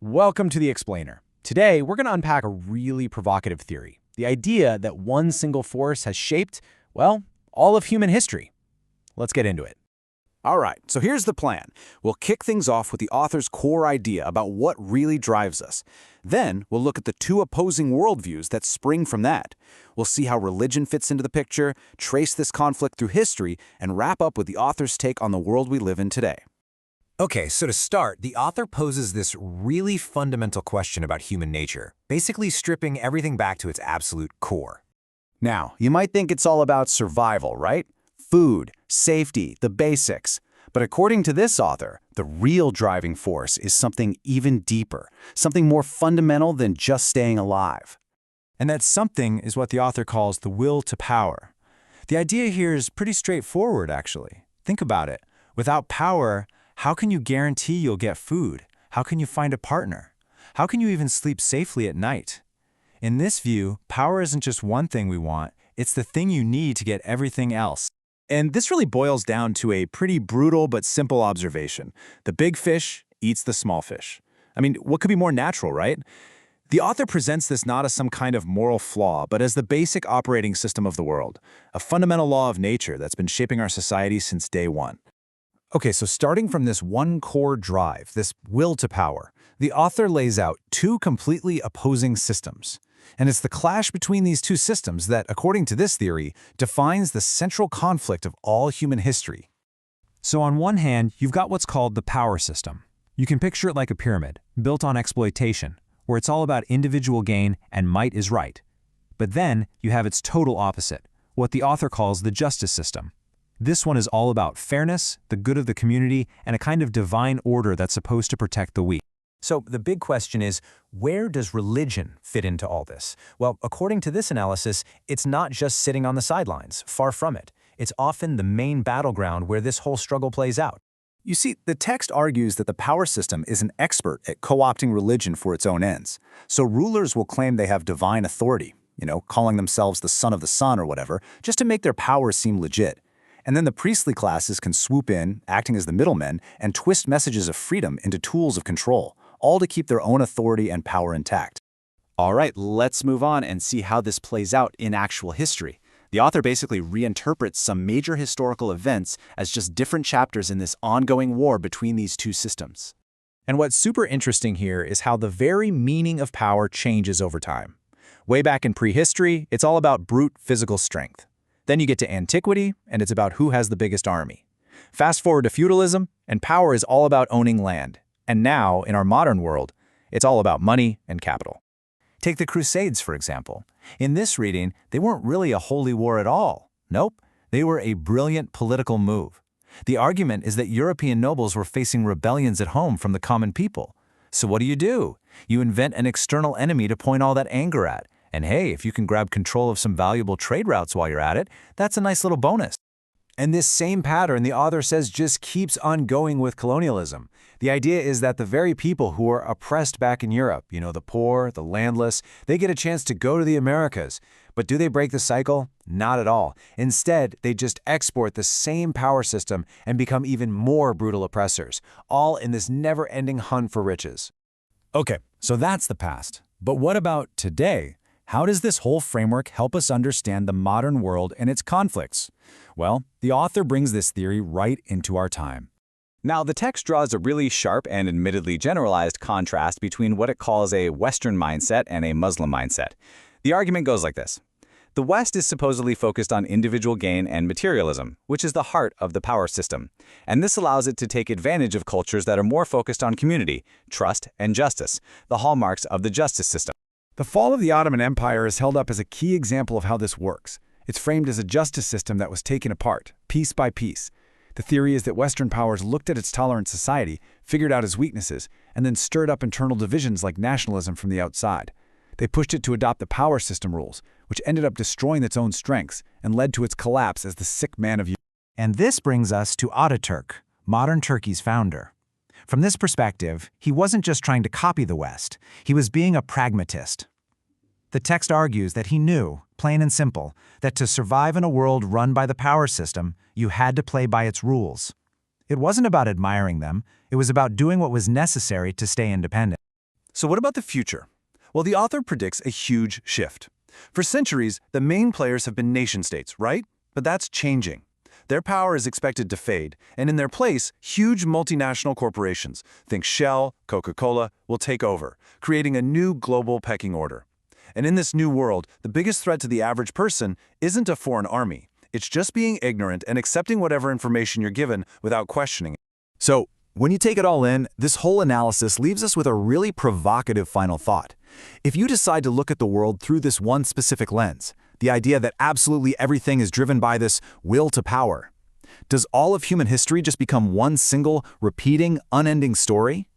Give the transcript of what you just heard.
Welcome to The Explainer. Today, we're going to unpack a really provocative theory. The idea that one single force has shaped, well, all of human history. Let's get into it. All right, so here's the plan. We'll kick things off with the author's core idea about what really drives us. Then, we'll look at the two opposing worldviews that spring from that. We'll see how religion fits into the picture, trace this conflict through history, and wrap up with the author's take on the world we live in today. Okay, so to start, the author poses this really fundamental question about human nature, basically stripping everything back to its absolute core. Now, you might think it's all about survival, right? Food, safety, the basics. But according to this author, the real driving force is something even deeper, something more fundamental than just staying alive. And that something is what the author calls the will to power. The idea here is pretty straightforward, actually. Think about it. Without power, how can you guarantee you'll get food? How can you find a partner? How can you even sleep safely at night? In this view, power isn't just one thing we want, it's the thing you need to get everything else. And this really boils down to a pretty brutal but simple observation. The big fish eats the small fish. I mean, what could be more natural, right? The author presents this not as some kind of moral flaw, but as the basic operating system of the world, a fundamental law of nature that's been shaping our society since day one. Okay, so starting from this one core drive, this will to power, the author lays out two completely opposing systems. And it's the clash between these two systems that, according to this theory, defines the central conflict of all human history. So on one hand, you've got what's called the power system. You can picture it like a pyramid, built on exploitation, where it's all about individual gain and might is right. But then you have its total opposite, what the author calls the justice system. This one is all about fairness, the good of the community, and a kind of divine order that's supposed to protect the weak. So the big question is, where does religion fit into all this? Well, according to this analysis, it's not just sitting on the sidelines, far from it. It's often the main battleground where this whole struggle plays out. You see, the text argues that the power system is an expert at co-opting religion for its own ends. So rulers will claim they have divine authority, calling themselves the son of the sun or whatever, just to make their power seem legit. And then the priestly classes can swoop in, acting as the middlemen, and twist messages of freedom into tools of control, all to keep their own authority and power intact. All right, let's move on and see how this plays out in actual history. The author basically reinterprets some major historical events as just different chapters in this ongoing war between these two systems. And what's super interesting here is how the very meaning of power changes over time. Way back in prehistory, it's all about brute physical strength. Then you get to antiquity, and it's about who has the biggest army. Fast forward to feudalism, and power is all about owning land. And now, in our modern world, it's all about money and capital. Take the Crusades, for example. In this reading, they weren't really a holy war at all. Nope, they were a brilliant political move. The argument is that European nobles were facing rebellions at home from the common people. So what do? You invent an external enemy to point all that anger at. And hey, if you can grab control of some valuable trade routes while you're at it, that's a nice little bonus. And this same pattern, the author says, just keeps on going with colonialism. The idea is that the very people who are oppressed back in Europe, the poor, the landless, they get a chance to go to the Americas. But do they break the cycle? Not at all. Instead, they just export the same power system and become even more brutal oppressors, all in this never-ending hunt for riches. Okay, so that's the past. But what about today? How does this whole framework help us understand the modern world and its conflicts? Well, the author brings this theory right into our time. Now, the text draws a really sharp and admittedly generalized contrast between what it calls a Western mindset and a Muslim mindset. The argument goes like this. The West is supposedly focused on individual gain and materialism, which is the heart of the power system. And this allows it to take advantage of cultures that are more focused on community, trust, and justice, the hallmarks of the justice system. The fall of the Ottoman Empire is held up as a key example of how this works. It's framed as a justice system that was taken apart, piece by piece. The theory is that Western powers looked at its tolerant society, figured out its weaknesses, and then stirred up internal divisions like nationalism from the outside. They pushed it to adopt the power system rules, which ended up destroying its own strengths and led to its collapse as the sick man of Europe. And this brings us to Ataturk, modern Turkey's founder. From this perspective, he wasn't just trying to copy the West, he was being a pragmatist. The text argues that he knew, plain and simple, that to survive in a world run by the power system, you had to play by its rules. It wasn't about admiring them, it was about doing what was necessary to stay independent. So what about the future? Well, the author predicts a huge shift. For centuries, the main players have been nation-states, right? But that's changing. Their power is expected to fade, and in their place, huge multinational corporations, think Shell, Coca-Cola, will take over, creating a new global pecking order. And in this new world, the biggest threat to the average person isn't a foreign army. It's just being ignorant and accepting whatever information you're given without questioning it. So, when you take it all in, this whole analysis leaves us with a really provocative final thought. If you decide to look at the world through this one specific lens, the idea that absolutely everything is driven by this will to power, does all of human history just become one single, repeating, unending story?